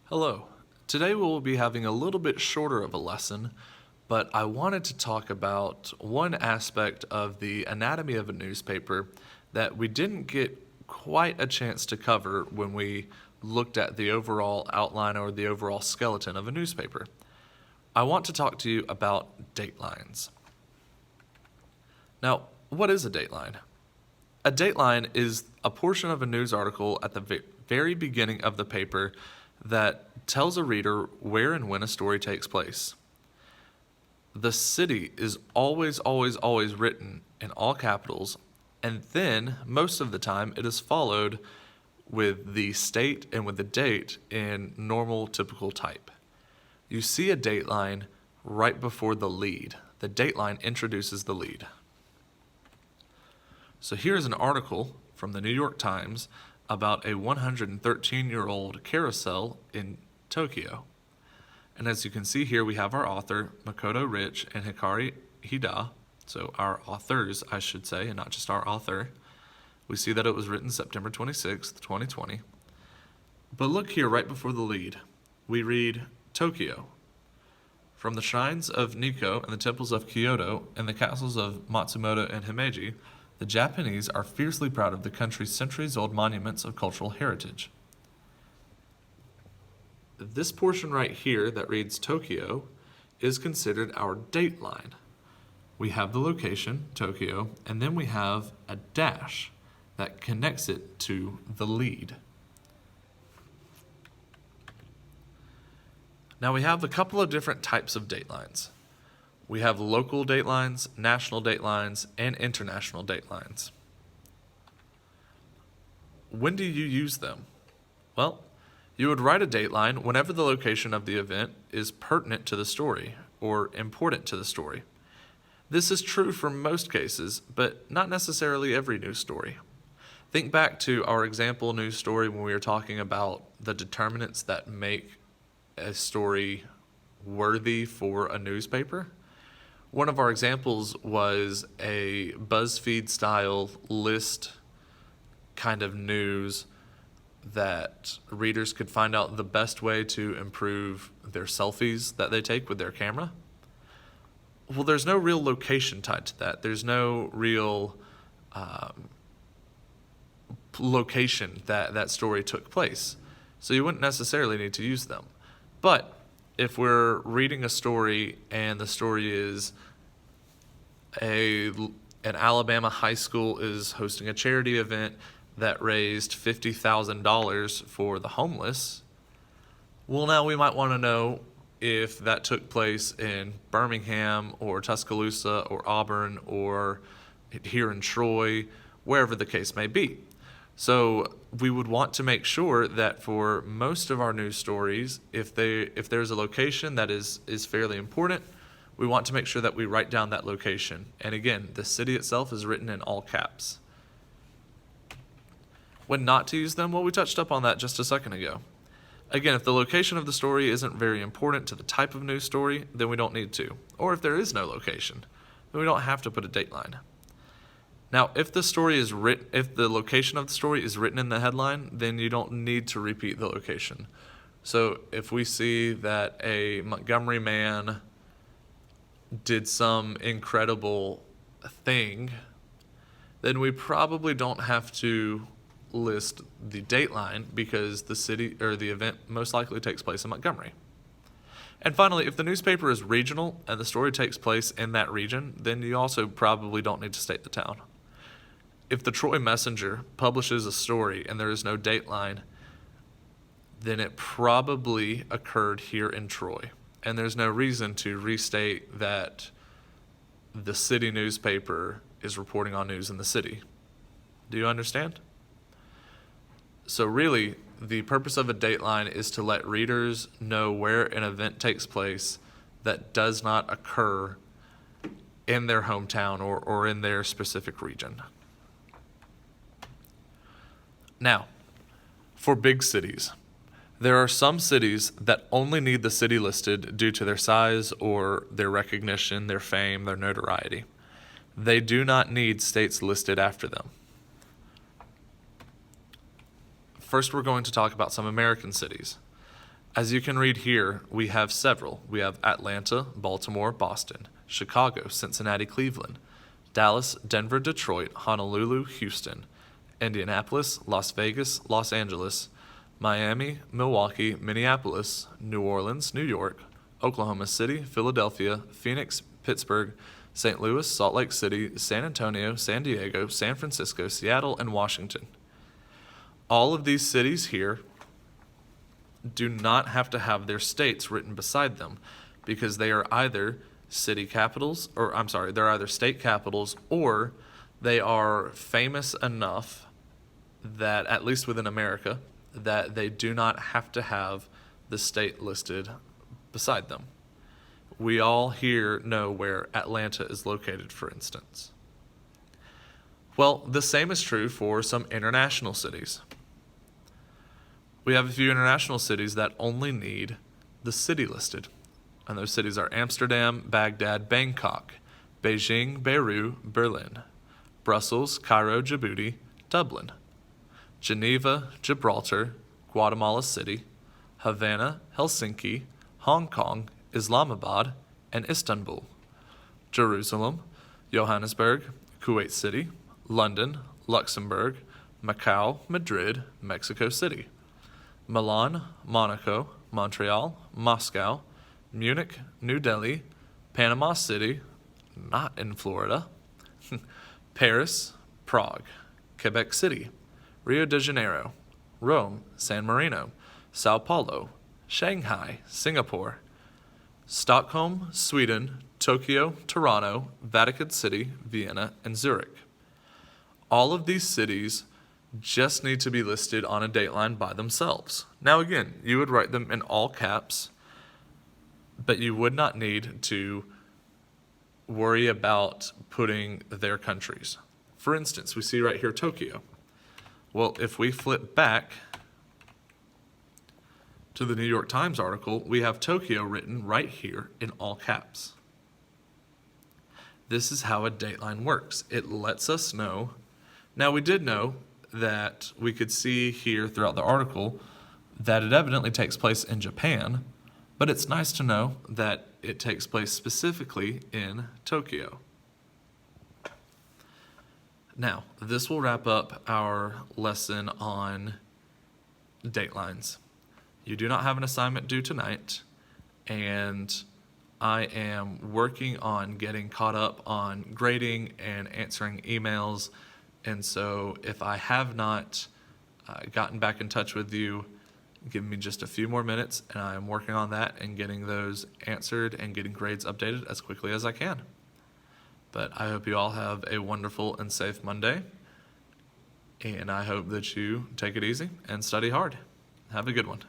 Hello. Today we will be having a little bit shorter of a lesson, but I wanted to talk about one aspect of the anatomy of a newspaper that we didn't get quite a chance to cover when we looked at the overall outline or the overall skeleton of a newspaper. I want to talk to you about datelines. Now, what is a dateline? A dateline is a portion of a news article at the very beginning of the paper that tells a reader where and when a story takes place. The city is always written in all capitals, and then most of the time it is followed with the state and with the date in normal typical type. You see a dateline right before the lead. The dateline introduces the lead. So here's an article from the New York Times about a 113-year-old carousel in Tokyo. And as you can see here, we have our author, Makoto Rich and Hikari Hida. So our authors, I should say, and not just our author. We see that it was written September 26th, 2020. But look here, right before the lead, we read Tokyo. From the shrines of Nikko and the temples of Kyoto and the castles of Matsumoto and Himeji, the Japanese are fiercely proud of the country's centuries-old monuments of cultural heritage. This portion right here that reads Tokyo is considered our dateline. We have the location, Tokyo, and then we have a dash that connects it to the lead. Now we have a couple of different types of datelines. We have local datelines, national datelines, and international datelines. When do you use them? Well, you would write a dateline whenever the location of the event is pertinent to the story or important to the story. This is true for most cases, but not necessarily every news story. Think back to our example news story when we were talking about the determinants that make a story worthy for a newspaper. One of our examples was a BuzzFeed-style list kind of news that readers could find out the best way to improve their selfies that they take with their camera. Well, there's no real location tied to that. There's no real location that story took place. So you wouldn't necessarily need to use them. But if we're reading a story and the story is an Alabama high school is hosting a charity event that raised $50,000 for the homeless, well, now we might want to know if that took place in Birmingham or Tuscaloosa or Auburn or here in Troy, wherever the case may be. So we would want to make sure that for most of our news stories, if there's a location that is fairly important, we want to make sure that we write down that location. And again, the city itself is written in all caps. When not to use them, well, we touched up on that just a second ago. Again, if the location of the story isn't very important to the type of news story, then we don't need to. Or if there is no location, then we don't have to put a dateline. Now, if the location of the story is written in the headline, then you don't need to repeat the location. So if we see that a Montgomery man did some incredible thing, then we probably don't have to list the dateline because the city or the event most likely takes place in Montgomery. And finally, if the newspaper is regional and the story takes place in that region, then you also probably don't need to state the town. If the Troy Messenger publishes a story and there is no dateline, then it probably occurred here in Troy. And there's no reason to restate that the city newspaper is reporting on news in the city. Do you understand? So really, the purpose of a dateline is to let readers know where an event takes place that does not occur in their hometown or in their specific region. Now, for big cities, there are some cities that only need the city listed due to their size or their recognition, their fame, their notoriety. They do not need states listed after them. First, we're going to talk about some American cities. As you can read here, we have several. We have Atlanta, Baltimore, Boston, Chicago, Cincinnati, Cleveland, Dallas, Denver, Detroit, Honolulu, Houston, Indianapolis, Las Vegas, Los Angeles, Miami, Milwaukee, Minneapolis, New Orleans, New York, Oklahoma City, Philadelphia, Phoenix, Pittsburgh, St. Louis, Salt Lake City, San Antonio, San Diego, San Francisco, Seattle, and Washington. All of these cities here do not have to have their states written beside them because they are either state capitals or they are famous enough that, at least within America, that they do not have to have the state listed beside them. We all here know where Atlanta is located, for instance. Well, the same is true for some international cities. We have a few international cities that only need the city listed. And those cities are Amsterdam, Baghdad, Bangkok, Beijing, Beirut, Berlin, Brussels, Cairo, Djibouti, Dublin, Geneva, Gibraltar, Guatemala City, Havana, Helsinki, Hong Kong, Islamabad, and Istanbul, Jerusalem, Johannesburg, Kuwait City, London, Luxembourg, Macau, Madrid, Mexico City, Milan, Monaco, Montreal, Moscow, Munich, New Delhi, Panama City, not in Florida, Paris, Prague, Quebec City, Rio de Janeiro, Rome, San Marino, Sao Paulo, Shanghai, Singapore, Stockholm, Sweden, Tokyo, Toronto, Vatican City, Vienna, and Zurich. All of these cities just need to be listed on a dateline by themselves. Now again, you would write them in all caps, but you would not need to worry about putting their countries. For instance, we see right here Tokyo. Well, if we flip back to the New York Times article, we have Tokyo written right here in all caps. This is how a dateline works. It lets us know. Now, we did know that we could see here throughout the article that it evidently takes place in Japan, but it's nice to know that it takes place specifically in Tokyo. Now, this will wrap up our lesson on datelines. You do not have an assignment due tonight, and I am working on getting caught up on grading and answering emails. And so if I have not gotten back in touch with you, give me just a few more minutes, and I'm working on that and getting those answered and getting grades updated as quickly as I can. But I hope you all have a wonderful and safe Monday, and I hope that you take it easy and study hard. Have a good one.